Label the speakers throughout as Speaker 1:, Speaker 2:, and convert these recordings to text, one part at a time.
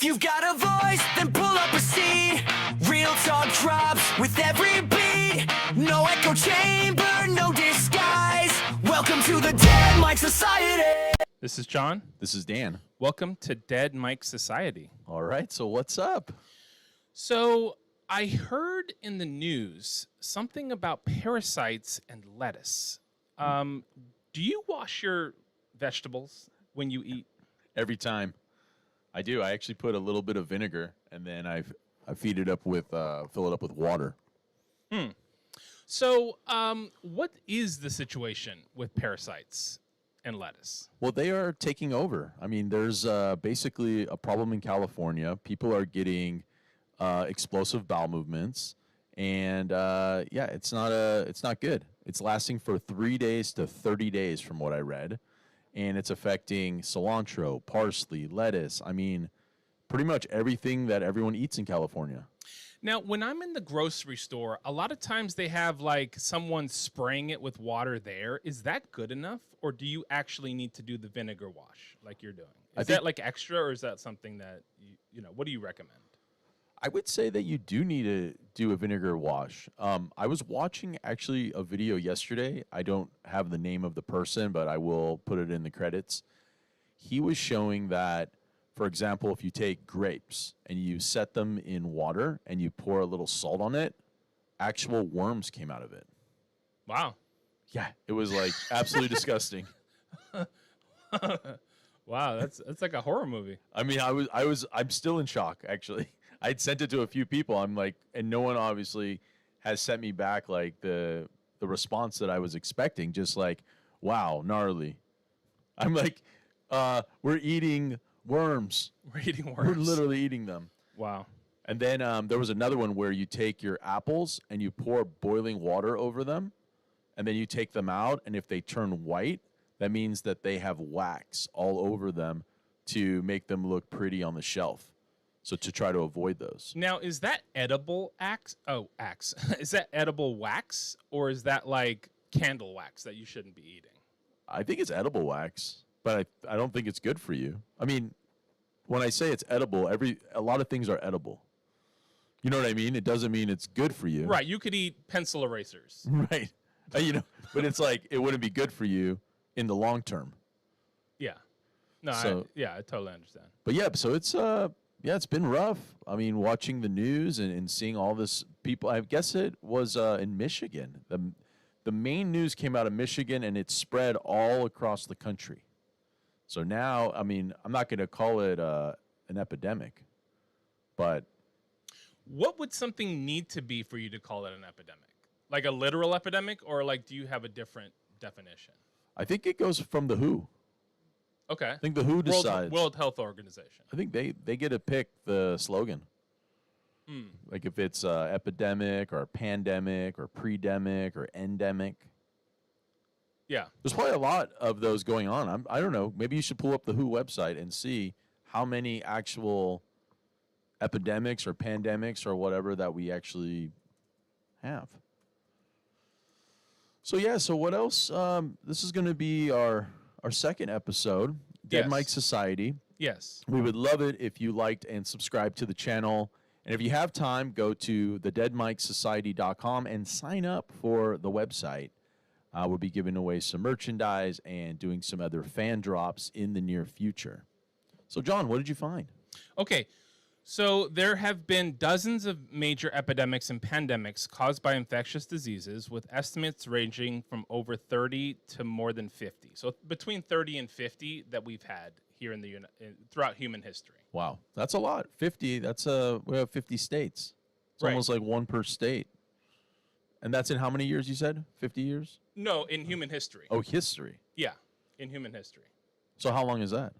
Speaker 1: If you've got a voice, then pull up a seat. Real talk drops with every beat. No echo chamber, no disguise. Welcome to the Dead Mike Society.
Speaker 2: This is John.
Speaker 3: This is Dan.
Speaker 2: Welcome to Dead Mike Society.
Speaker 3: All right, so what's up?
Speaker 2: So I heard in the news something about parasites and lettuce. Do you wash your vegetables when you eat?
Speaker 3: Every time. I do. I actually put a little bit of vinegar, and then I feed it up with, fill it up with water.
Speaker 2: So what is the situation with parasites and lettuce?
Speaker 3: Well, they are taking over. I mean, there's basically a problem in California. People are getting explosive bowel movements, and yeah, it's not good. It's lasting for 3 days to 30 days, from what I read, and it's affecting cilantro, parsley, lettuce. I mean, pretty much everything that everyone eats in California.
Speaker 2: Now, when I'm in the grocery store, a lot of times they have like someone spraying it with water there. Is that good enough? Or do you actually need to do the vinegar wash like you're doing? Is that like extra, or is that something that, you know, what do you recommend?
Speaker 3: I would say that you do need to do a vinegar wash. I was watching actually a video yesterday. I don't have the name of the person, but I will put it in the credits. He was showing that, for example, if you take grapes and you set them in water and you pour a little salt on it, actual worms came out of it.
Speaker 2: Wow.
Speaker 3: Yeah, it was like absolutely disgusting.
Speaker 2: Wow, that's like a horror movie.
Speaker 3: I mean, I'm still in shock, actually. I'd sent it to a few people. I'm like, and no one obviously has sent me back like the response that I was expecting. Just like, wow, gnarly. I'm like, we're eating worms.
Speaker 2: We're eating worms.
Speaker 3: We're literally eating them.
Speaker 2: Wow.
Speaker 3: And then there was another one where you take your apples and you pour boiling water over them, and then you take them out, and if they turn white, that means that they have wax all over them to make them look pretty on the shelf. So to try to avoid those.
Speaker 2: Now, is that edible is that edible wax, or is that like candle wax that you shouldn't be eating?
Speaker 3: I think it's edible wax, but I don't think it's good for you. I mean, when I say it's edible, a lot of things are edible. You know what I mean? It doesn't mean it's good for you.
Speaker 2: Right. You could eat pencil erasers.
Speaker 3: Right. You know, but it's like it wouldn't be good for you in the long term.
Speaker 2: Yeah. No,
Speaker 3: So-
Speaker 2: I totally understand.
Speaker 3: But yeah, so it's yeah, it's been rough. I mean, watching the news and seeing all this people. I guess it was in Michigan. The main news came out of Michigan, and it spread all across the country. So now, I mean, I'm not going to call it an epidemic, but
Speaker 2: What would something need to be for you to call it an epidemic? Like a literal epidemic, or like do you have a different definition?
Speaker 3: I think it goes from the WHO.
Speaker 2: Okay.
Speaker 3: I think the WHO decides.
Speaker 2: World Health Organization.
Speaker 3: I think they get to pick the slogan. Like if it's epidemic or pandemic or pre-demic or endemic.
Speaker 2: Yeah.
Speaker 3: There's probably a lot of those going on. I don't know. Maybe you should pull up the WHO website and see how many actual epidemics or pandemics or whatever that we actually have. So yeah, so what else? This is going to be our second episode, Dead
Speaker 2: Yes.
Speaker 3: Mike Society.
Speaker 2: Yes.
Speaker 3: We would love it if you liked and subscribed to the channel. And if you have time, go to thedeadmikesociety.com and sign up for the website. We'll be giving away some merchandise and doing some other fan drops in the near future. So, John, what did you find?
Speaker 2: Okay. So there have been dozens of major epidemics and pandemics caused by infectious diseases, with estimates ranging from over 30 to more than 50. So between 30 and 50 that we've had here in throughout human history.
Speaker 3: Wow, that's a lot. 50, we have 50 states. It's
Speaker 2: Right.
Speaker 3: almost like one per state. And that's in how many years you said? 50 years?
Speaker 2: No, in human history.
Speaker 3: Oh, history.
Speaker 2: Yeah, in human history.
Speaker 3: So how long is that?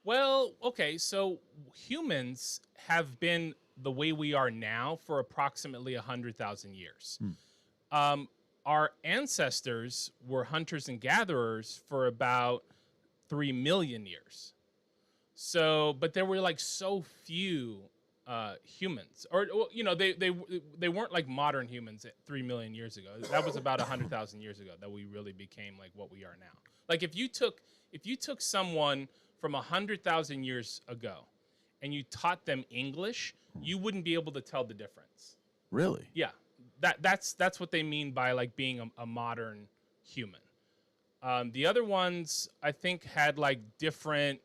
Speaker 2: Well, okay, so humans have been the way we are now for approximately 100,000 years. Our ancestors were hunters and gatherers for about 3 million years. So, but there were like so few humans, or you know, they weren't like modern humans 3 million years ago. That was about 100,000 years ago that we really became like what we are now. Like if you took someone from 100,000 years ago and you taught them English, you wouldn't be able to tell the difference.
Speaker 3: Really?
Speaker 2: Yeah, that's what they mean by like being a modern human. The other ones I think had like different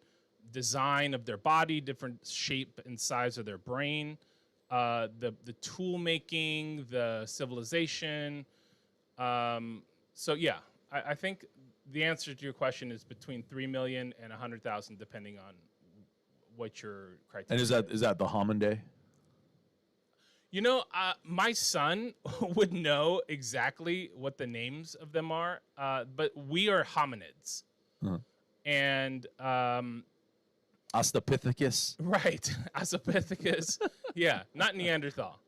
Speaker 2: design of their body, different shape and size of their brain, the tool making, the civilization. So yeah, I think the answer to your question is between 3 million and 100,000, depending on what your criteria.
Speaker 3: And is that the hominde?
Speaker 2: You know, my son would know exactly what the names of them are, but we are hominids.
Speaker 3: Huh.
Speaker 2: And
Speaker 3: Australopithecus.
Speaker 2: right, Australopithecus. Yeah, not Neanderthal.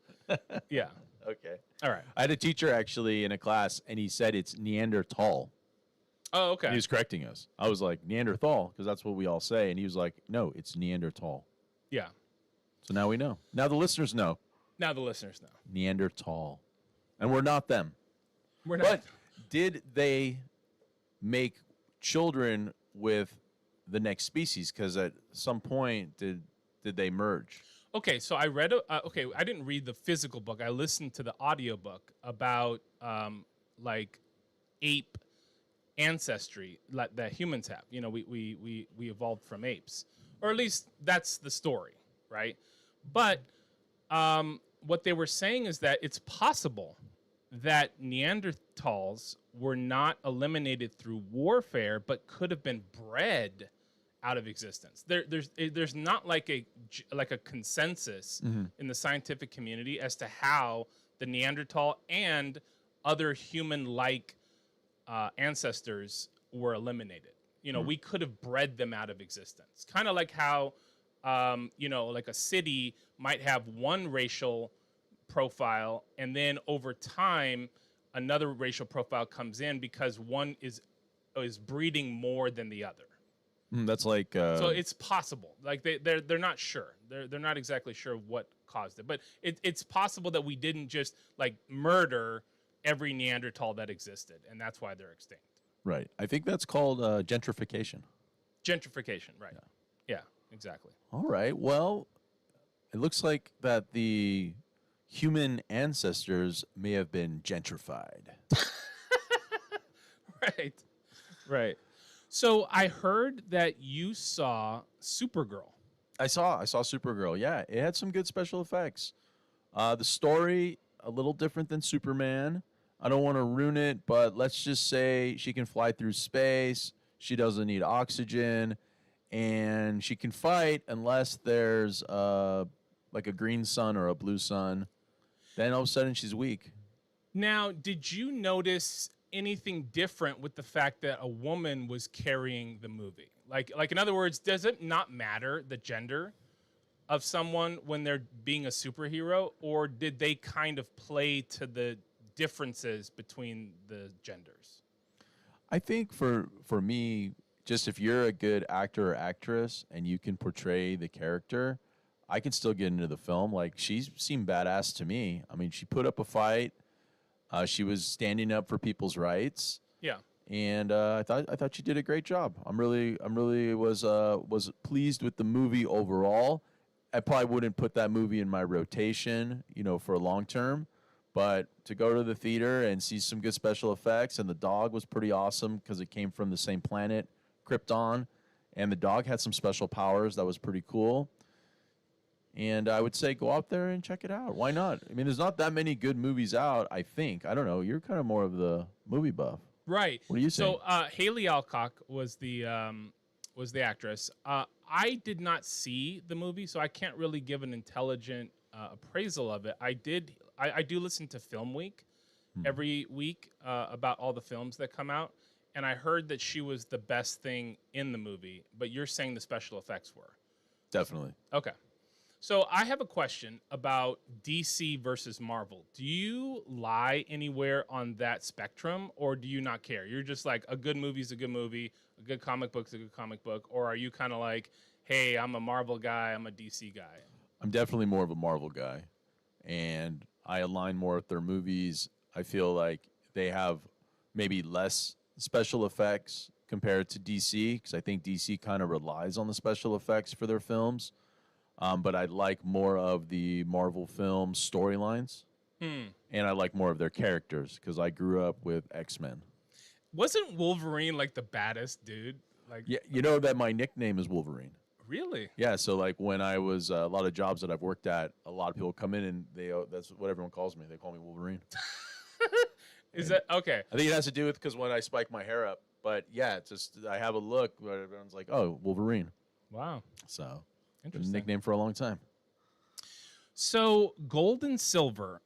Speaker 2: Yeah.
Speaker 3: Okay.
Speaker 2: All right.
Speaker 3: I had a teacher actually in a class, and he said it's Neanderthal.
Speaker 2: Oh, okay.
Speaker 3: He was correcting us. I was like, Neanderthal, because that's what we all say. And he was like, no, it's Neanderthal.
Speaker 2: Yeah.
Speaker 3: So now we know. Now the listeners know.
Speaker 2: Now the listeners know.
Speaker 3: Neanderthal. And we're not them.
Speaker 2: We're not.
Speaker 3: But did they make children with the next species? Because at some point, did they merge?
Speaker 2: Okay, so I read. Okay, I didn't read the physical book. I listened to the audiobook about like ape ancestry that humans have. You know, we evolved from apes, or at least that's the story, right? But what they were saying is that it's possible that Neanderthals were not eliminated through warfare, but could have been bred out of existence. There's not like a consensus in the scientific community as to how the Neanderthal and other human-like ancestors were eliminated. You know, we could have bred them out of existence. Kind of like how, you know, like a city might have one racial profile, and then over time, another racial profile comes in because one is breeding more than the other.
Speaker 3: That's like
Speaker 2: So it's possible. Like they're not sure. They're not exactly sure what caused it, but it's possible that we didn't just like murder every Neanderthal that existed, and that's why they're extinct.
Speaker 3: right. I think that's called gentrification.
Speaker 2: Gentrification, right? Yeah, exactly.
Speaker 3: All right. Well, it looks like that the human ancestors may have been gentrified.
Speaker 2: Right, right. So I heard that you saw Supergirl.
Speaker 3: I saw Supergirl. Yeah, it had some good special effects. The story a little different than Superman. I don't want to ruin it, but let's just say she can fly through space. She doesn't need oxygen, and she can fight unless there's like a green sun or a blue sun. Then all of a sudden she's weak.
Speaker 2: Now, did you notice anything different with the fact that a woman was carrying the movie? Like in other words, does it not matter the gender of someone when they're being a superhero, or did they kind of play to the differences between the genders?
Speaker 3: I think for me, just if you're a good actor or actress and you can portray the character, I can still get into the film. Like, she seemed badass to me. I mean, she put up a fight. She was standing up for people's rights.
Speaker 2: Yeah.
Speaker 3: And I thought she did a great job. I'm really was pleased with the movie overall. I probably wouldn't put that movie in my rotation, you know, for a long term. But to go to the theater and see some good special effects, and the dog was pretty awesome because it came from the same planet, Krypton, and the dog had some special powers that was pretty cool. And I would say go out there and check it out. Why not? I mean, there's not that many good movies out, I think. I don't know. You're kind of more of the movie buff.
Speaker 2: Right.
Speaker 3: What do you think?
Speaker 2: So Haley Alcock was the actress. I did not see the movie, so I can't really give an intelligent appraisal of it. I do listen to Film Week every week about all the films that come out, and I heard that she was the best thing in the movie, but you're saying the special effects were.
Speaker 3: Definitely.
Speaker 2: Okay. So I have a question about DC versus Marvel. Do you lie anywhere on that spectrum, or do you not care? You're just like, a good movie is a good movie, a good comic book is a good comic book, or are you kind of like, hey, I'm a Marvel guy, I'm a DC guy?
Speaker 3: I'm definitely more of a Marvel guy, and I align more with their movies. I feel like they have maybe less special effects compared to DC, because I think DC kind of relies on the special effects for their films. but I like more of the Marvel film storylines, and I like more of their characters because I grew up with X-Men.
Speaker 2: Wasn't Wolverine like the baddest dude? Like,
Speaker 3: Yeah, you know that my nickname is Wolverine.
Speaker 2: really?
Speaker 3: Yeah, so like when I was a lot of jobs that I've worked at, a lot of people come in and that's what everyone calls me. They call me Wolverine.
Speaker 2: Is that okay?
Speaker 3: I think it has to do with because when I spike my hair up, but yeah, it's just I have a look where everyone's like, "Oh, Wolverine."
Speaker 2: Wow.
Speaker 3: So, been a
Speaker 2: Interesting.
Speaker 3: nickname for a long time.
Speaker 2: So gold and silver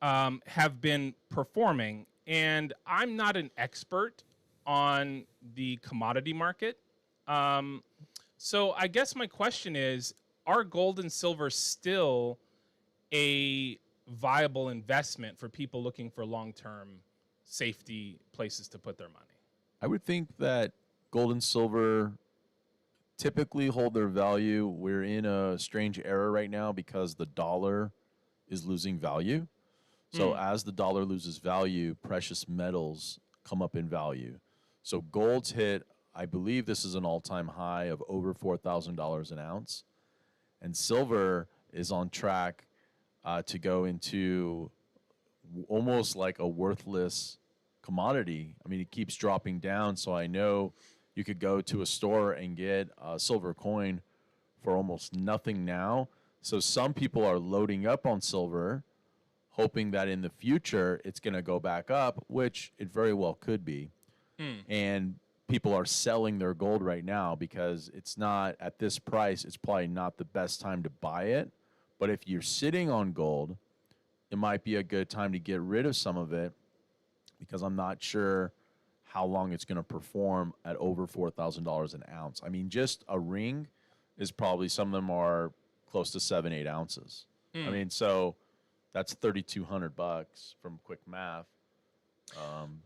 Speaker 2: have been performing, and I'm not an expert on the commodity market. So I guess my question is, are gold and silver still a viable investment for people looking for long-term safety places to put their money?
Speaker 3: I would think that gold and silver typically hold their value. We're in a strange era right now because the dollar is losing value. So as the dollar loses value, precious metals come up in value. So gold's hit, I believe this is an all-time high of over $4,000 an ounce. And silver is on track to go into almost like a worthless commodity. I mean, it keeps dropping down. So I know you could go to a store and get a silver coin for almost nothing now. So some people are loading up on silver, hoping that in the future it's going to go back up, which it very well could be. And people are selling their gold right now because it's not at this price. It's probably not the best time to buy it. But if you're sitting on gold, it might be a good time to get rid of some of it because I'm not sure how long it's going to perform at over $4,000 an ounce. I mean, just a ring is probably, some of them are close to 7-8 ounces. I mean, so that's $3,200 from quick math.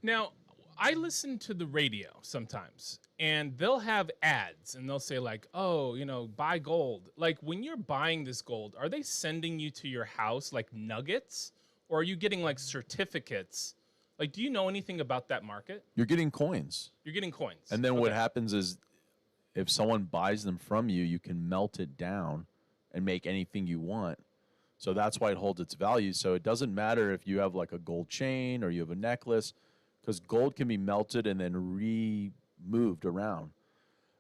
Speaker 2: Now, I listen to the radio sometimes, and they'll have ads, and they'll say like, "Oh, buy gold." Like when you're buying this gold, are they sending you to your house like nuggets, or are you getting like certificates? Like, do you know anything about that market?
Speaker 3: You're getting coins.
Speaker 2: You're getting coins.
Speaker 3: And then what
Speaker 2: Okay.
Speaker 3: happens is if someone buys them from you, you can melt it down and make anything you want. So that's why it holds its value. So it doesn't matter if you have like a gold chain or you have a necklace, because gold can be melted and then re-moved around.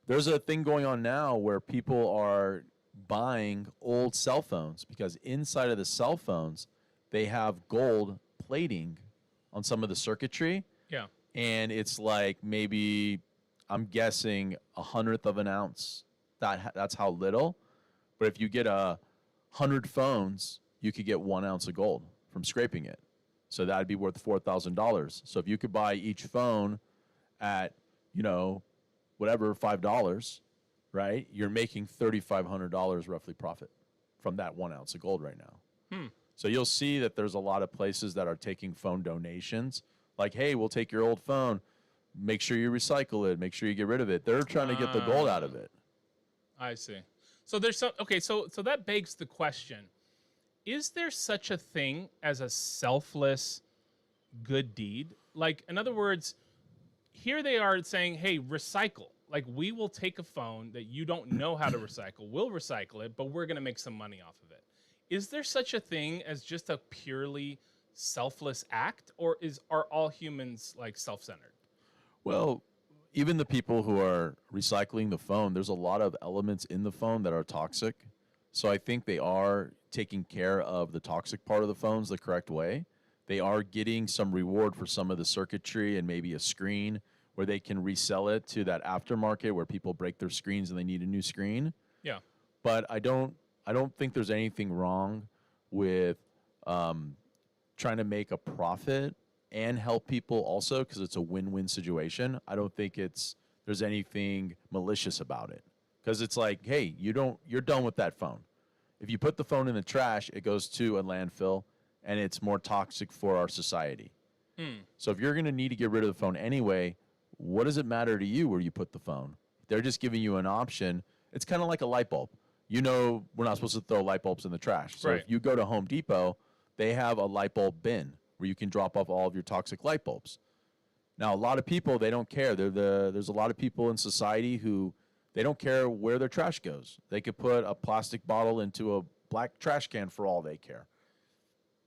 Speaker 3: There's a thing going on now where people are buying old cell phones because inside of the cell phones, they have gold plating on some of the circuitry.
Speaker 2: Yeah.
Speaker 3: And it's like maybe, I'm guessing, 1/100th of an ounce. That's how little. But if you get 100 phones, you could get 1 ounce of gold from scraping it. So that'd be worth $4,000. So if you could buy each phone at, whatever, $5, right? You're making $3,500 roughly profit from that 1 ounce of gold right now. So you'll see that there's a lot of places that are taking phone donations. Like, hey, we'll take your old phone. Make sure you recycle it. Make sure you get rid of it. They're trying to get the gold out of it.
Speaker 2: I see. So there's some. Okay, so that begs the question: is there such a thing as a selfless good deed? Like, in other words, here they are saying, "Hey, recycle. Like, we will take a phone that you don't know how to recycle. We'll recycle it, but we're going to make some money off of it." Is there such a thing as just a purely selfless act, or are all humans like self-centered?
Speaker 3: Well, even the people who are recycling the phone, there's a lot of elements in the phone that are toxic. So I think they are taking care of the toxic part of the phones the correct way. They are getting some reward for some of the circuitry and maybe a screen where they can resell it to that aftermarket where people break their screens and they need a new screen.
Speaker 2: Yeah.
Speaker 3: But I don't think there's anything wrong with trying to make a profit and help people also, because it's a win-win situation. I don't think there's anything malicious about it, because it's like, hey, you're done with that phone. If you put the phone in the trash, it goes to a landfill, and it's more toxic for our society. So if you're going to need to get rid of the phone anyway, what does it matter to you where you put the phone? They're just giving you an option. It's kind of like a light bulb. We're not supposed to throw light bulbs in the trash. So
Speaker 2: Right.
Speaker 3: if you go to Home Depot, they have a light bulb bin where you can drop off all of your toxic light bulbs. Now, a lot of people, they don't care. There's a lot of people in society who They don't care where their trash goes. They could put a plastic bottle into a black trash can for all they care.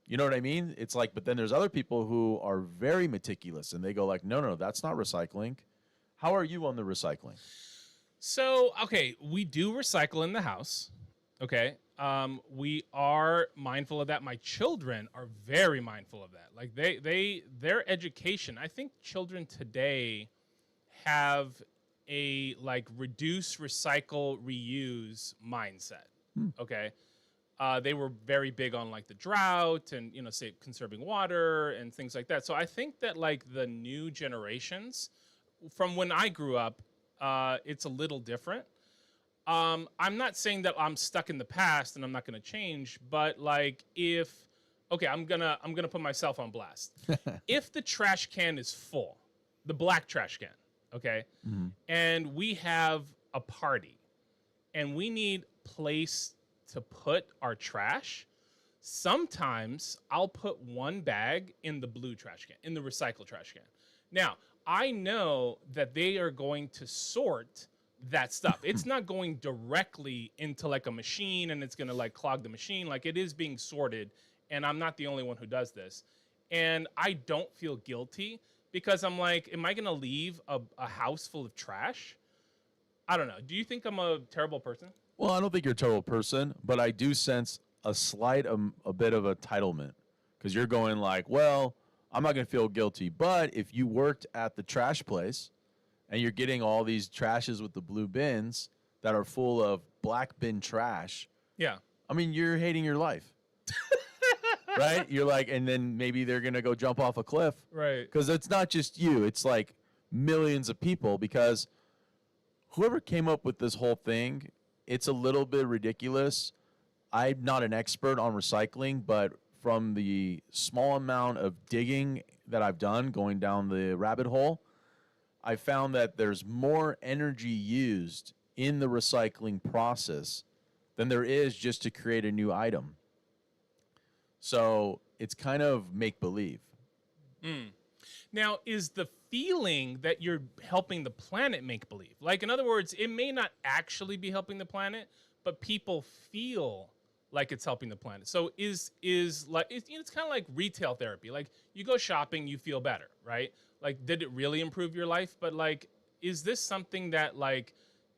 Speaker 3: You know what I mean? It's like, but then there's other people who are very meticulous and they go like, no, that's not recycling. How are you on the recycling?
Speaker 2: So, okay, we do recycle in the house. Okay. We are mindful of that. My children are very mindful of that. Like their education, I think children today have a like reduce, recycle, reuse mindset. Okay. They were very big on like the drought and, say conserving water and things like that. So I think that like the new generations from when I grew up, it's a little different. I'm not saying that I'm stuck in the past and I'm not going to change, but like I'm gonna put myself on blast. If the trash can is full, the black trash can, okay, and we have a party, and we need place to put our trash, sometimes I'll put one bag in the blue trash can, in the recycle trash can. Now, I know that they are going to sort that stuff. It's not going directly into like a machine and it's going to like clog the machine. Like it is being sorted, and I'm not the only one who does this. And I don't feel guilty because I'm like, am I going to leave a house full of trash? I don't know. Do you think I'm a terrible person?
Speaker 3: Well, I don't think you're a terrible person, but I do sense a slight, a bit of entitlement because you're going like, well, I'm not going to feel guilty. But if you worked at the trash place and you're getting all these trashes with the blue bins that are full of black bin trash,
Speaker 2: Yeah.
Speaker 3: I mean, you're hating your life. Right? You're like, and then maybe they're going to go jump off a cliff.
Speaker 2: Right.
Speaker 3: Because it's not just you. It's like millions of people because whoever came up with this whole thing, it's a little bit ridiculous. I'm not an expert on recycling, but from the small amount of digging that I've done going down the rabbit hole, I found that there's more energy used in the recycling process than there is just to create a new item. So it's kind of make-believe.
Speaker 2: Now, is the feeling that you're helping the planet make believe? Like, in other words, it may not actually be helping the planet, but people feel like it's helping the planet. So is like it's kind of like retail therapy. Like you go shopping, you feel better, right? Like, did it really improve your life? But like, is this something that like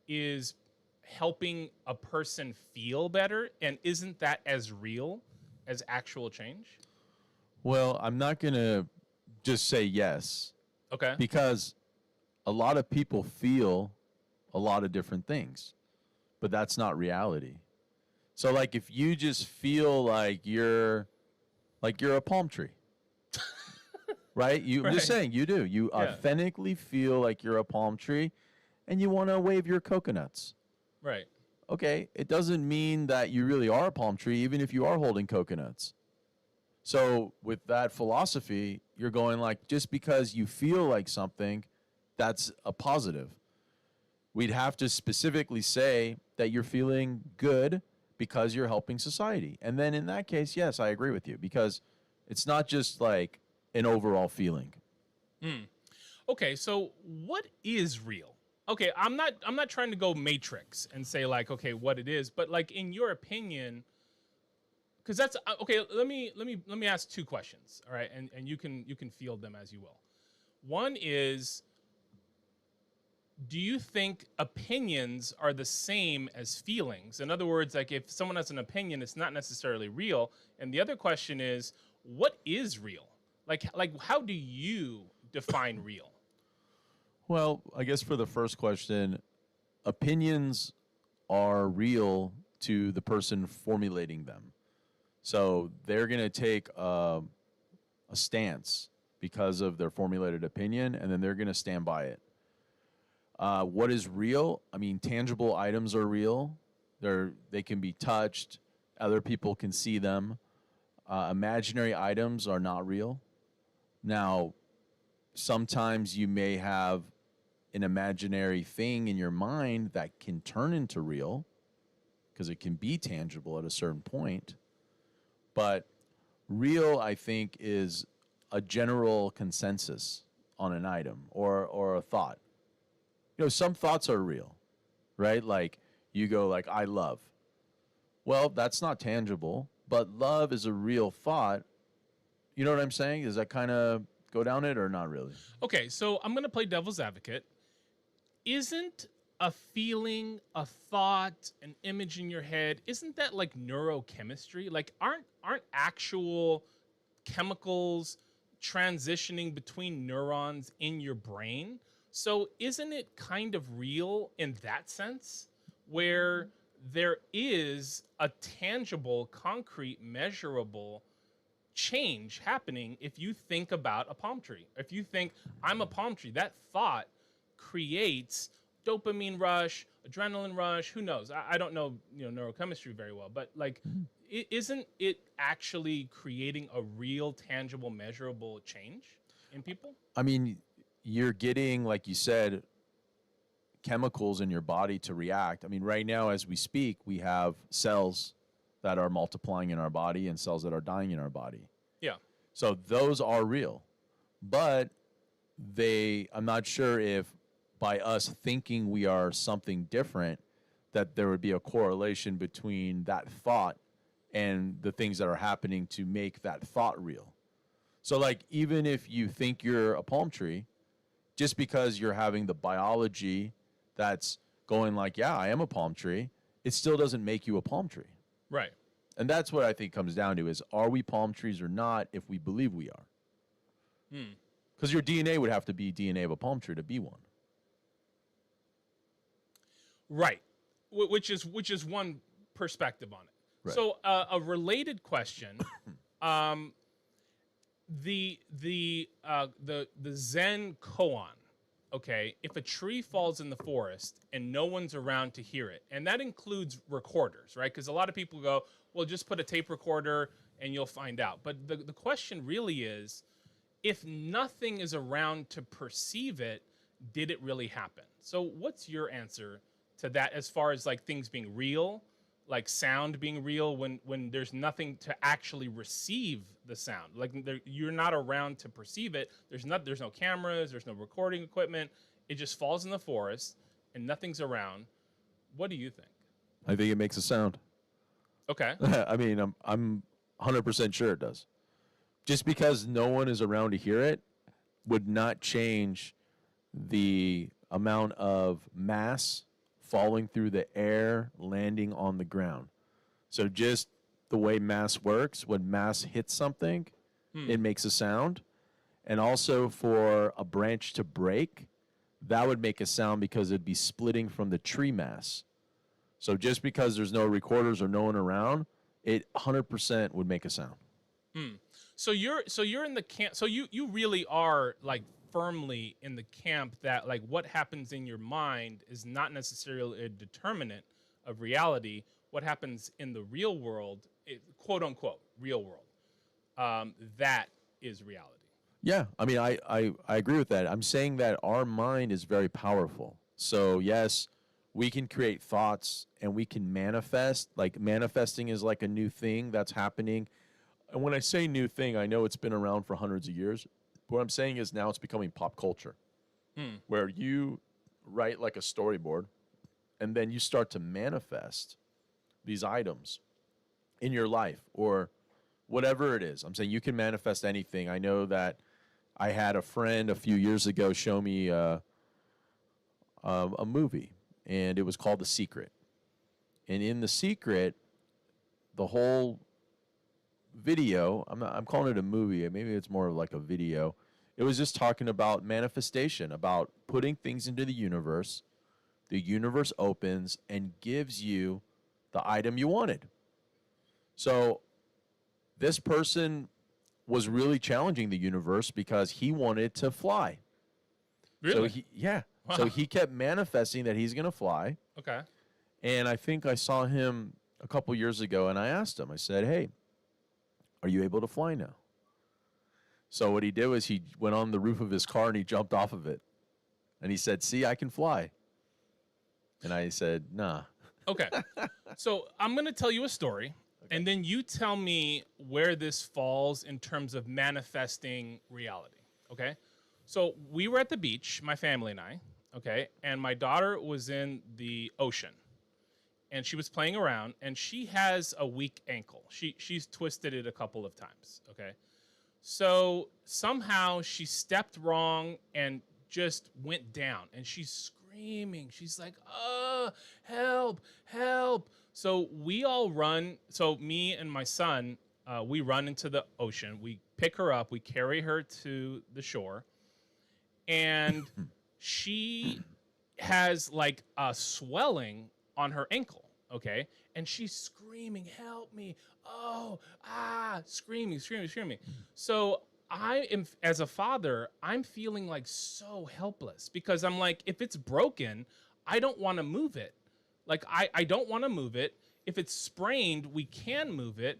Speaker 2: is helping a person feel better? And isn't that as real as actual change?
Speaker 3: Well, I'm not going to just say yes.
Speaker 2: Okay.
Speaker 3: Because a lot of people feel a lot of different things, but that's not reality. So like if you just feel like you're a palm tree, right? I'm just saying you do. You authentically feel like you're a palm tree and you want to wave your coconuts.
Speaker 2: Right.
Speaker 3: Okay, it doesn't mean that you really are a palm tree even if you are holding coconuts. So with that philosophy, you're going like, just because you feel like something, that's a positive. We'd have to specifically say that you're feeling good because you're helping society. And then in that case, yes, I agree with you because it's not just like an overall feeling.
Speaker 2: Okay, so what is real? Okay, I'm not trying to go matrix and say like, okay, what it is, but like in your opinion, because that's okay. Let me ask two questions, all right, and you can field them as you will. One is, do you think opinions are the same as feelings? In other words, like if someone has an opinion, it's not necessarily real. And the other question is, what is real? Like how do you define real?
Speaker 3: Well, I guess for the first question, opinions are real to the person formulating them. So they're going to take a stance because of their formulated opinion, and then they're going to stand by it. What is real? I mean, tangible items are real. They can be touched. Other people can see them. Imaginary items are not real. Now, sometimes you may have an imaginary thing in your mind that can turn into real because it can be tangible at a certain point. But real, I think, is a general consensus on an item or a thought. You know, some thoughts are real, right? Like you go like, I love. Well, that's not tangible, but love is a real thought. You know what I'm saying? Does that kind of go down it or not really?
Speaker 2: Okay, so I'm gonna play devil's advocate. Isn't a feeling, a thought, an image in your head, isn't that like neurochemistry? Like aren't actual chemicals transitioning between neurons in your brain? So isn't it kind of real in that sense where there is a tangible, concrete, measurable change happening if you think about a palm tree? If you think I'm a palm tree, that thought creates dopamine rush, adrenaline rush. Who knows? I don't know, neurochemistry very well, but like, isn't it actually creating a real, tangible, measurable change in people?
Speaker 3: I mean, you're getting, like you said, chemicals in your body to react. I mean, right now, as we speak, we have cells that are multiplying in our body and cells that are dying in our body.
Speaker 2: Yeah.
Speaker 3: So those are real. But I'm not sure if by us thinking we are something different, that there would be a correlation between that thought and the things that are happening to make that thought real. So like, even if you think you're a palm tree, just because you're having the biology that's going like, yeah, I am a palm tree, it still doesn't make you a palm tree.
Speaker 2: Right.
Speaker 3: And that's what I think comes down to is, are we palm trees or not if we believe we are? Because your DNA would have to be DNA of a palm tree to be one.
Speaker 2: Right. Which is one perspective on it.
Speaker 3: Right.
Speaker 2: So a related question, the Zen koan. Okay, if a tree falls in the forest and no one's around to hear it, and that includes recorders, right? Because a lot of people go, well, just put a tape recorder and you'll find out. But the question really is, if nothing is around to perceive it, did it really happen? So what's your answer to that as far as like things being real, like sound being real when there's nothing to actually receive the sound? Like you're not around to perceive it. There's no cameras, there's no recording equipment. It just falls in the forest and nothing's around. What do you think?
Speaker 3: I think it makes a sound.
Speaker 2: Okay.
Speaker 3: I mean, I'm 100% sure it does. Just because no one is around to hear it would not change the amount of mass falling through the air, landing on the ground. So just the way mass works, when mass hits something, it makes a sound. And also for a branch to break, that would make a sound because it'd be splitting from the tree mass. So just because there's no recorders or no one around, it 100% would make a sound.
Speaker 2: So you're in the camp. So you really are like firmly in the camp that like what happens in your mind is not necessarily a determinant of reality. What happens in the real world, quote unquote, real world, that is reality.
Speaker 3: Yeah, I mean, I agree with that. I'm saying that our mind is very powerful. So yes, we can create thoughts and we can manifest. Like manifesting is like a new thing that's happening. And when I say new thing, I know it's been around for hundreds of years. What I'm saying is now it's becoming pop culture, where you write like a storyboard and then you start to manifest these items in your life or whatever it is. I'm saying you can manifest anything. I know that I had a friend a few years ago show me a movie, and it was called The Secret. And in The Secret, the whole video, I'm calling it a movie, maybe it's more of like a video. It was just talking about manifestation, about putting things into the universe opens and gives you the item you wanted. So this person was really challenging the universe because he wanted to fly.
Speaker 2: Really?
Speaker 3: So yeah.
Speaker 2: Wow.
Speaker 3: So he kept manifesting that he's going to fly.
Speaker 2: Okay.
Speaker 3: And I think I saw him a couple years ago, and I asked him, I said, hey, are you able to fly now? So what he did was he went on the roof of his car and he jumped off of it. And he said, see, I can fly. And I said, nah.
Speaker 2: Okay. So I'm going to tell you a story, and then you tell me where this falls in terms of manifesting reality. Okay. So we were at the beach, my family and I, Okay. And my daughter was in the ocean and she was playing around and she has a weak ankle. She's twisted it a couple of times. Okay. So somehow she stepped wrong and just went down and she's screaming. She's like, help, help. So we all run. So me and my son, we run into the ocean. We pick her up. We carry her to the shore. And she has like a swelling on her ankle. Okay. And she's screaming, help me. Oh, screaming, screaming, screaming. So I am, as a father, I'm feeling like so helpless because I'm like, if it's broken, I don't want to move it. Like, I don't want to move it. If it's sprained, we can move it.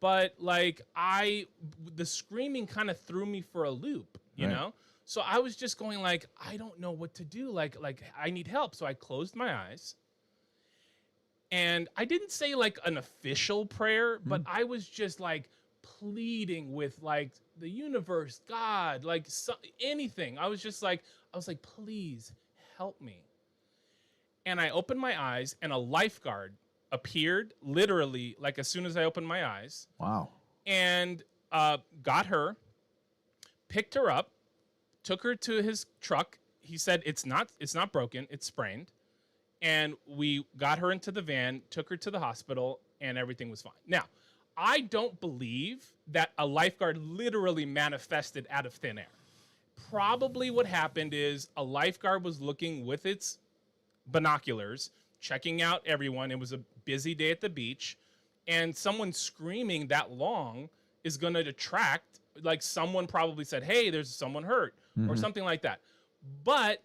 Speaker 2: But like, the screaming kind of threw me for a loop, you
Speaker 3: Right.
Speaker 2: know? So I was just going like, I don't know what to do. Like I need help. So I closed my eyes. And I didn't say like an official prayer, but I was just like pleading with like the universe, God, like anything. I was like, please help me. And I opened my eyes and a lifeguard appeared literally like as soon as I opened my eyes
Speaker 3: Wow.
Speaker 2: and got her, picked her up, took her to his truck. He said, it's not broken, it's sprained. And we got her into the van, took her to the hospital, and everything was fine. Now, I don't believe that a lifeguard literally manifested out of thin air. Probably what happened is a lifeguard was looking with its binoculars, checking out everyone. It was a busy day at the beach, and someone screaming that long is going to attract, like someone probably said, hey, there's someone hurt, or something like that. But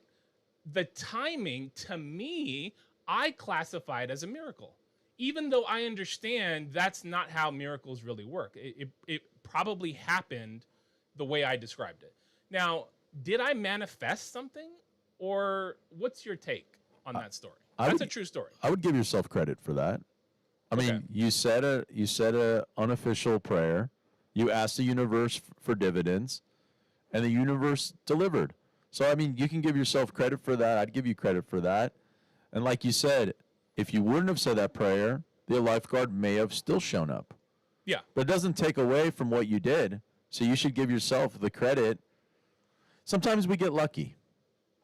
Speaker 2: the timing, to me, I classify it as a miracle. Even though I understand that's not how miracles really work. It probably happened the way I described it. Now, did I manifest something? Or what's your take on that story? That's a true story.
Speaker 3: I would give yourself credit for that. I mean,
Speaker 2: Okay.
Speaker 3: you said a unofficial prayer. You asked the universe for dividends, and the universe delivered. So, I mean, you can give yourself credit for that. I'd give you credit for that. And like you said, if you wouldn't have said that prayer, the lifeguard may have still shown up.
Speaker 2: Yeah.
Speaker 3: But it doesn't take away from what you did. So you should give yourself the credit. Sometimes we get lucky.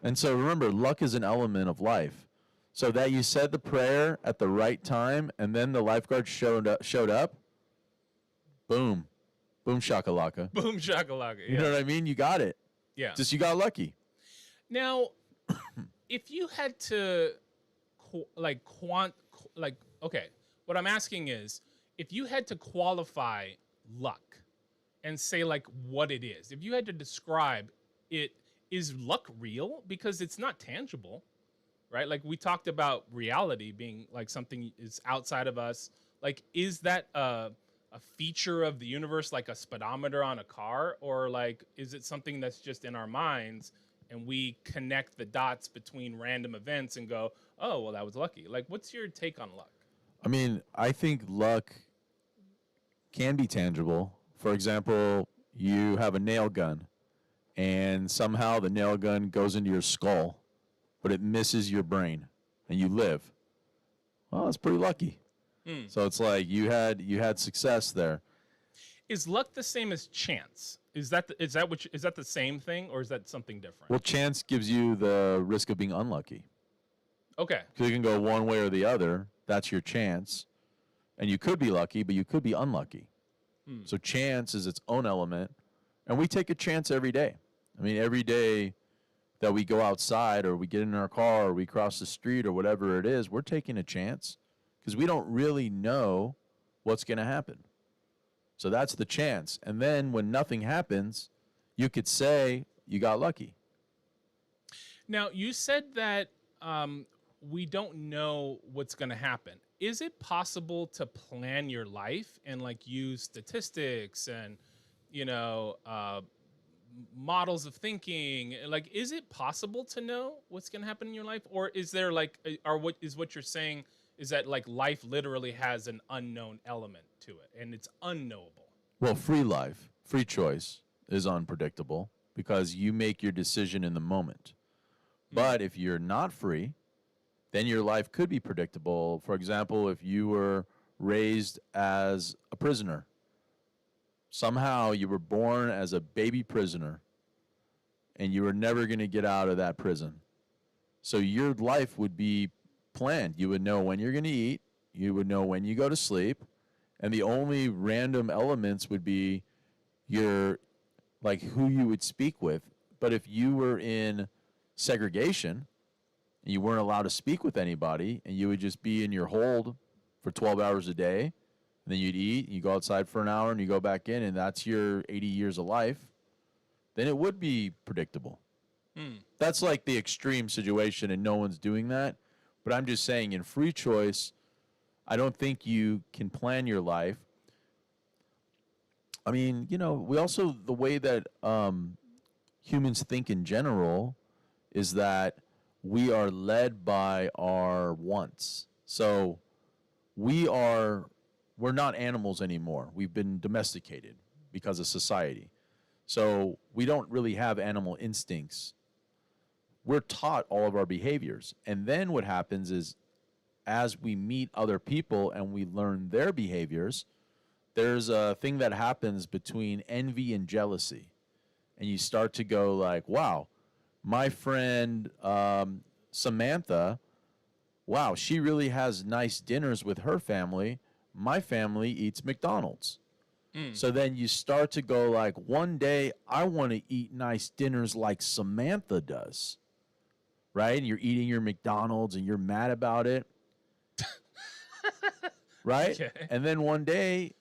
Speaker 3: And so remember, luck is an element of life. So that you said the prayer at the right time and then the lifeguard showed up, boom. Boom shakalaka.
Speaker 2: Boom shakalaka.
Speaker 3: You know what I mean? You got it.
Speaker 2: Yeah.
Speaker 3: Just you got lucky.
Speaker 2: Now, if you had to, okay, what I'm asking is, if you had to qualify luck and say like what it is, if you had to describe it, is luck real? Because it's not tangible, right? Like we talked about reality being like something is outside of us. Like, is that a feature of the universe, like a speedometer on a car, or like is it something that's just in our minds and we connect the dots between random events and go, oh, well, that was lucky? Like, what's your take on luck?
Speaker 3: I mean, I think luck can be tangible. For example, you have a nail gun and somehow the nail gun goes into your skull, but it misses your brain and you live. Well, that's pretty lucky. So it's like you had success there.
Speaker 2: Is luck the same as chance? Is that the same thing, or is that something different?
Speaker 3: Well, chance gives you the risk of being unlucky.
Speaker 2: Okay.
Speaker 3: Because you can go one way or the other. That's your chance. And you could be lucky, but you could be unlucky. So chance is its own element. And we take a chance every day. I mean, every day that we go outside or we get in our car or we cross the street or whatever it is, we're taking a chance because we don't really know what's going to happen. So that's the chance. And then when nothing happens, you could say you got lucky.
Speaker 2: Now, you said that we don't know what's going to happen. Is it possible to plan your life and like use statistics and, models of thinking? Like, is it possible to know what's going to happen in your life? Or is there like, or what you're saying is that like life literally has an unknown element to it and it's unknowable?
Speaker 3: Well, free life, free choice is unpredictable because you make your decision in the moment. But if you're not free, then your life could be predictable. For example, if you were raised as a prisoner, somehow you were born as a baby prisoner, and you were never going to get out of that prison. So your life would be planned. You would know when you're going to eat. You would know when you go to sleep. And the only random elements would be your, like, who you would speak with. But if you were in segregation, and you weren't allowed to speak with anybody, and you would just be in your hold for 12 hours a day, and then you'd eat, and you go outside for an hour, and you go back in, and that's your 80 years of life, then it would be predictable. That's like the extreme situation, and no one's doing that. But I'm just saying, in free choice, I don't think you can plan your life. I mean, you know, we also, the way that humans think in general is that we are led by our wants. So we're not animals anymore. We've been domesticated because of society. So we don't really have animal instincts. We're taught all of our behaviors. And then what happens is, as we meet other people and we learn their behaviors, there's a thing that happens between envy and jealousy. And you start to go like, wow, my friend Samantha, wow, she really has nice dinners with her family. My family eats McDonald's. So then you start to go like, one day I want to eat nice dinners like Samantha does. Right? And you're eating your McDonald's and you're mad about it. Right?
Speaker 2: Okay.
Speaker 3: And then one day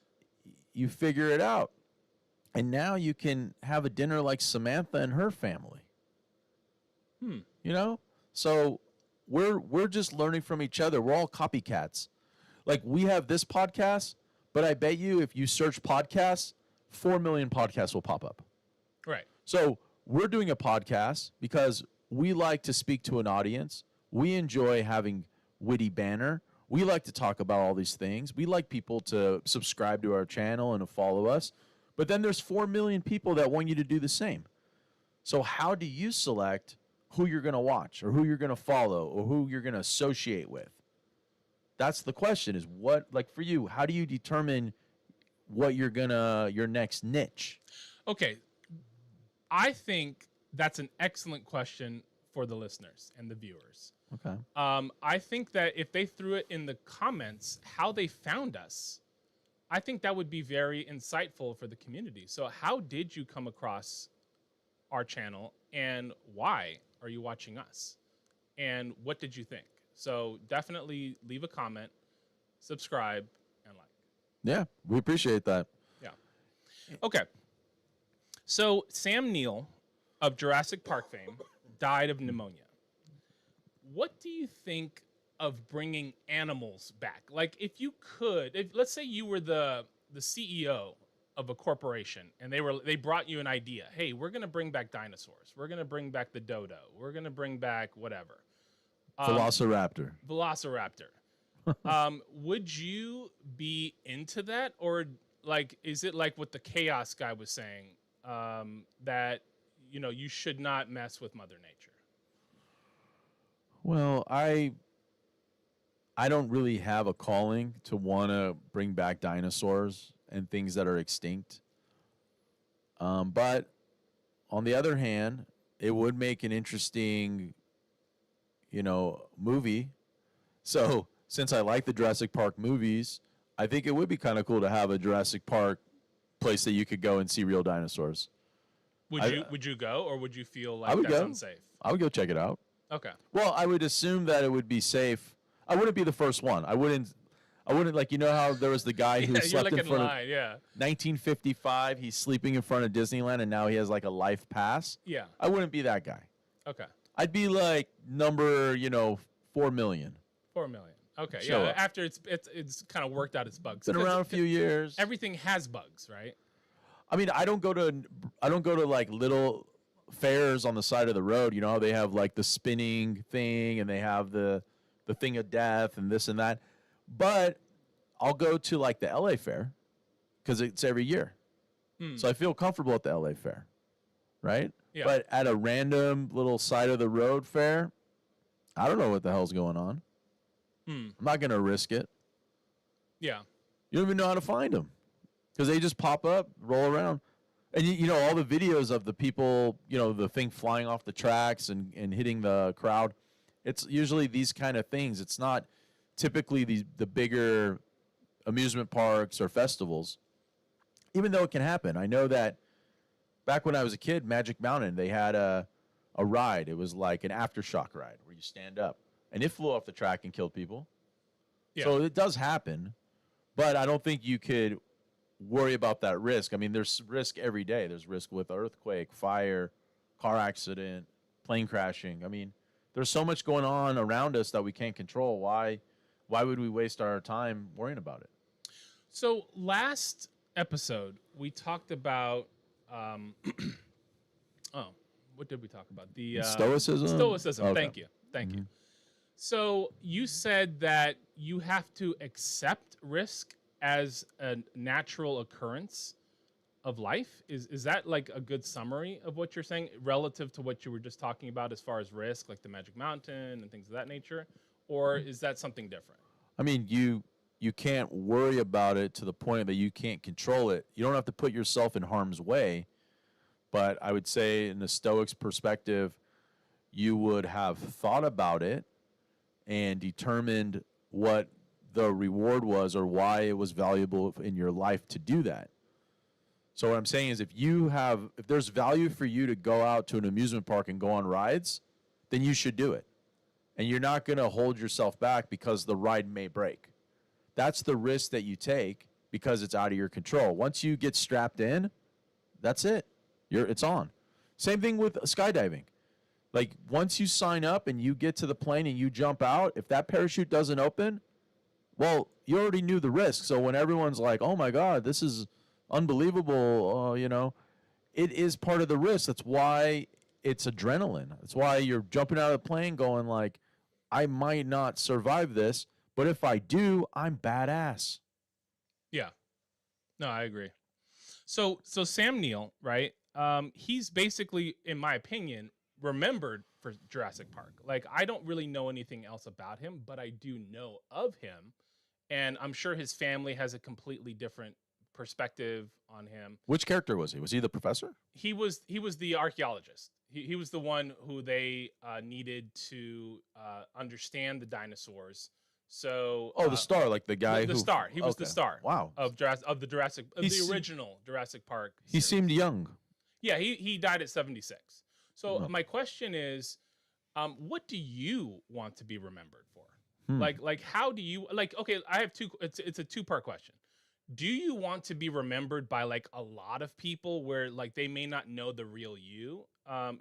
Speaker 3: you figure it out. And now you can have a dinner like Samantha and her family. You know? So we're just learning from each other. We're all copycats. Like, we have this podcast, but I bet you if you search podcasts, 4 million podcasts will pop up.
Speaker 2: Right.
Speaker 3: So we're doing a podcast because we like to speak to an audience. We enjoy having witty banter. We like to talk about all these things. We like people to subscribe to our channel and to follow us. But then there's 4 million people that want you to do the same. So how do you select who you're going to watch or who you're going to follow or who you're going to associate with? That's the question, is what, like for you, how do you determine what your next niche?
Speaker 2: Okay. I think that's an excellent question for the listeners and the viewers.
Speaker 3: Okay.
Speaker 2: I think that if they threw it in the comments, how they found us, I think that would be very insightful for the community. So how did you come across our channel, and why are you watching us? And what did you think? So definitely leave a comment, subscribe, and like.
Speaker 3: Yeah, we appreciate that.
Speaker 2: Yeah. Okay. So Sam Neill of Jurassic Park fame died of pneumonia. What do you think of bringing animals back? Like, if you could, let's say you were the CEO of a corporation and they brought you an idea. Hey, we're going to bring back dinosaurs. We're going to bring back the dodo. We're going to bring back whatever.
Speaker 3: Velociraptor.
Speaker 2: Would you be into that? Or like, is it like what the chaos guy was saying, that, you know, you should not mess with Mother Nature?
Speaker 3: Well, I don't really have a calling to want to bring back dinosaurs and things that are extinct. But on the other hand, it would make an interesting, you know, movie. So since I like the Jurassic Park movies, I think it would be kind of cool to have a Jurassic Park place that you could go and see real dinosaurs.
Speaker 2: Would you go, or would you feel like
Speaker 3: I would
Speaker 2: that's
Speaker 3: go.
Speaker 2: unsafe?
Speaker 3: I would go check it out.
Speaker 2: Okay.
Speaker 3: Well, I would assume that it would be safe. I wouldn't be the first one. I wouldn't like, you know how there was the guy who
Speaker 2: Yeah,
Speaker 3: slept
Speaker 2: you're
Speaker 3: in
Speaker 2: like
Speaker 3: front
Speaker 2: line, yeah.
Speaker 3: of 1955. He's sleeping in front of Disneyland, and now he has like a life pass.
Speaker 2: Yeah.
Speaker 3: I wouldn't be that guy.
Speaker 2: Okay.
Speaker 3: I'd be like number, 4 million.
Speaker 2: 4 million. Okay.
Speaker 3: Show
Speaker 2: Yeah.
Speaker 3: up.
Speaker 2: After it's kind of worked out its bugs.
Speaker 3: Been
Speaker 2: Because
Speaker 3: around a few years.
Speaker 2: Everything has bugs, right?
Speaker 3: I mean, I don't go to like little fairs on the side of the road. You know how they have like the spinning thing, and they have the thing of death and this and that. But I'll go to like the LA fair because it's every year. So I feel comfortable at the LA fair, right?
Speaker 2: Yeah.
Speaker 3: But at a random little side of the road fair, I don't know what the hell's going on.
Speaker 2: Hmm.
Speaker 3: I'm not going to risk it.
Speaker 2: Yeah.
Speaker 3: You don't even know how to find them because they just pop up, roll around. And, you know, all the videos of the people, you know, the thing flying off the tracks and hitting the crowd, it's usually these kind of things. It's not typically the bigger amusement parks or festivals, even though it can happen. I know that back when I was a kid, Magic Mountain, they had a ride. It was like an aftershock ride where you stand up, and it flew off the track and killed people.
Speaker 2: Yeah.
Speaker 3: So it does happen, but I don't think you could worry about that risk. I mean, there's risk every day. There's risk with earthquake, fire, car accident, plane crashing. I mean, there's so much going on around us that we can't control. Why would we waste our time worrying about it?
Speaker 2: So last episode we talked about oh, what did we talk about? The
Speaker 3: Stoicism?
Speaker 2: Stoicism.
Speaker 3: Okay.
Speaker 2: Thank you. So you said that you have to accept risk as a natural occurrence of life. Is that like a good summary of what you're saying relative to what you were just talking about as far as risk, like the Magic Mountain and things of that nature? Or is that something different?
Speaker 3: I mean, you can't worry about it to the point that you can't control it. You don't have to put yourself in harm's way, but I would say in the Stoics' perspective, you would have thought about it and determined what the reward was or why it was valuable in your life to do that. So what I'm saying is if there's value for you to go out to an amusement park and go on rides, then you should do it. And you're not going to hold yourself back because the ride may break. That's the risk that you take because it's out of your control. Once you get strapped in, that's it. It's on. Same thing with skydiving. Like once you sign up and you get to the plane and you jump out, if that parachute doesn't open, well, you already knew the risk. So when everyone's like, "Oh my God, this is unbelievable," you know, it is part of the risk. That's why it's adrenaline. That's why you're jumping out of the plane going like, I might not survive this, but if I do, I'm badass.
Speaker 2: Yeah. No, I agree. So Sam Neill, right? He's basically, in my opinion, remembered for Jurassic Park. Like I don't really know anything else about him, but I do know of him, and I'm sure his family has a completely different perspective on him.
Speaker 3: Which character was he? Was he the professor?
Speaker 2: He was the archaeologist. He was the one who they needed to understand the dinosaurs. So
Speaker 3: the star, like the guy
Speaker 2: the star. He was the star.
Speaker 3: Wow.
Speaker 2: Of the original Jurassic Park.
Speaker 3: He
Speaker 2: series.
Speaker 3: seemed young.
Speaker 2: Yeah, he died at 76. So my question is, what do you want to be remembered for? Like how do you okay, I have two it's a two-part question. Do you want to be remembered by like a lot of people where like they may not know the real you?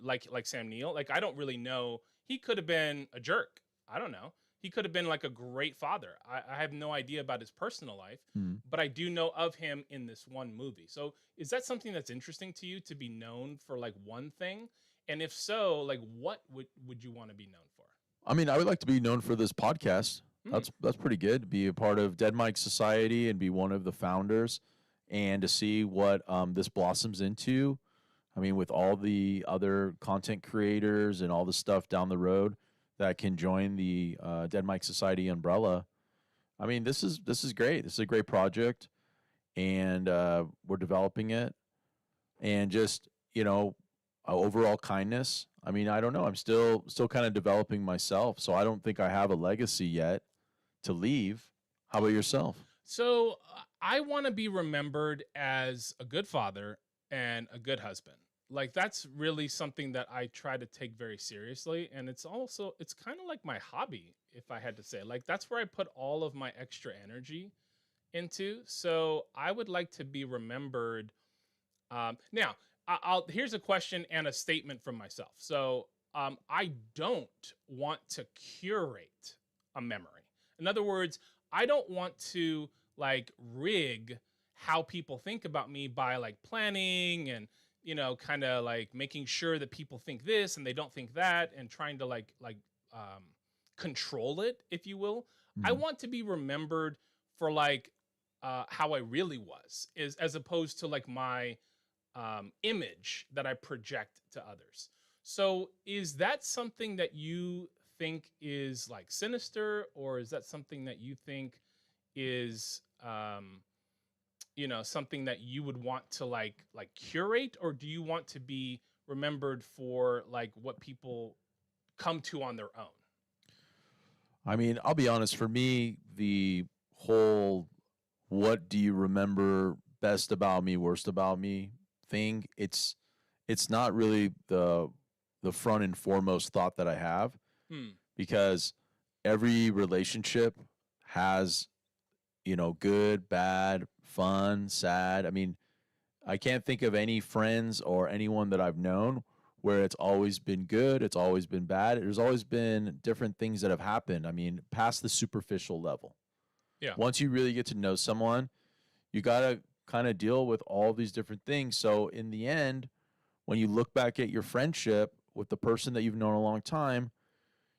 Speaker 2: Like Sam Neill. Like I don't really know. He could have been a jerk. I don't know. He could have been like a great father. I have no idea about his personal life, but I do know of him in this one movie. So is that something that's interesting to you to be known for like one thing? And if so, like what would you want to be known for?
Speaker 3: I mean, I would like to be known for this podcast. That's pretty good. Be a part of Dead Mike Society and be one of the founders, and to see what this blossoms into. I mean, with all the other content creators and all the stuff down the road that can join the Dead Mike Society umbrella. I mean, this is great. This is a great project, and we're developing it, and just overall kindness. I mean, I don't know. I'm still kind of developing myself, so I don't think I have a legacy yet to leave. How about yourself?
Speaker 2: So I want to be remembered as a good father and a good husband. Like that's really something that I try to take very seriously, and it's kind of like my hobby, if I had to say. Like that's where I put all of my extra energy into. So I would like to be remembered. Now, here's a question and a statement from myself. So I don't want to curate a memory. In other words, I don't want to like rig how people think about me by like planning and kind of like making sure that people think this and they don't think that, and trying to like control it, if you will. I want to be remembered for like how I really was, as opposed to like my image that I project to others. So is that something that you think is like sinister, or is that something that you think is something that you would want to like curate, or do you want to be remembered for like what people come to on their own?
Speaker 3: I mean, I'll be honest, for me, the whole what do you remember best about me, worst about me thing, it's not really the front and foremost thought that I have,
Speaker 2: Hmm.
Speaker 3: because every relationship has, good, bad, fun, sad. I mean, I can't think of any friends or anyone that I've known where it's always been good, it's always been bad. There's always been different things that have happened. I mean, past the superficial level.
Speaker 2: Yeah.
Speaker 3: Once you really get to know someone, you got to kind of deal with all these different things. So in the end, when you look back at your friendship with the person that you've known a long time,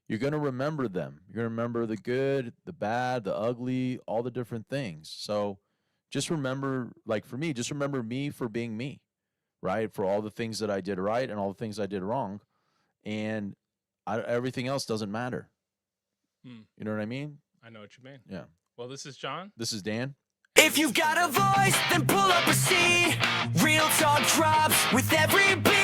Speaker 3: you're going to remember them. You're going to remember the good, the bad, the ugly, all the different things. So just remember, like for me, just remember me for being me, right? For all the things that I did right and all the things I did wrong. And everything else doesn't matter.
Speaker 2: Hmm.
Speaker 3: You know what I mean?
Speaker 2: I know what you mean.
Speaker 3: Yeah.
Speaker 2: Well, this is John.
Speaker 3: This is Dan.
Speaker 1: If you've got a voice, then pull up a seat. Real talk drops with every beat.